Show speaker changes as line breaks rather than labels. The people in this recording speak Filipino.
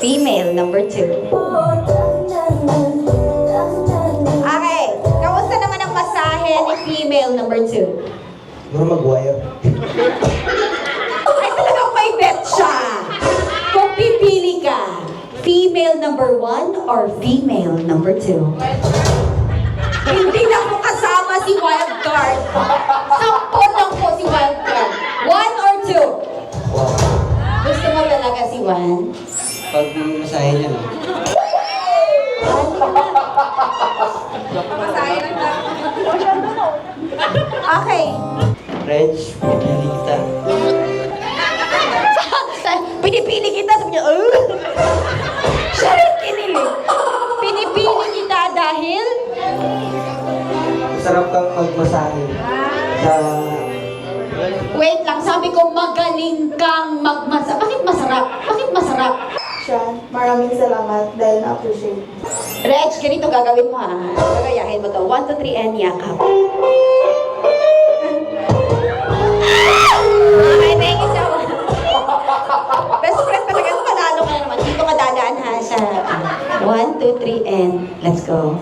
Female number 2. Okay, kamusta naman ang masahe ni female number 2?
Siguro mag-wire.
Ay, talagang may bet siya. Kung pipili ka, female number 1 or female number 2? Hindi na po kasama si wild card. 10 lang po si wild card. 1 or 2?
Wow.
Gusto mo talaga si 1?
Pag masahe niya, no?
Okay.
Reg, pipili kita.
Pinipili kita, sabi niya, siya rin kinili. Pinipili kita dahil
Masarap kang magmasahe. Sa...
wait lang, sabi ko magaling kang magmasa. Bakit masarap? Bakit masarap?
Sean, maraming salamat dahil na-appreciate.
Reg, ganito gagawin mo ha. Gagayahin mo to. 1, 2, 3, and yakap. Okay, thank you so much. Best friend talaga. Panalo ka naman. Dito ka dadaan ha sa 1, 2, 3, and let's go.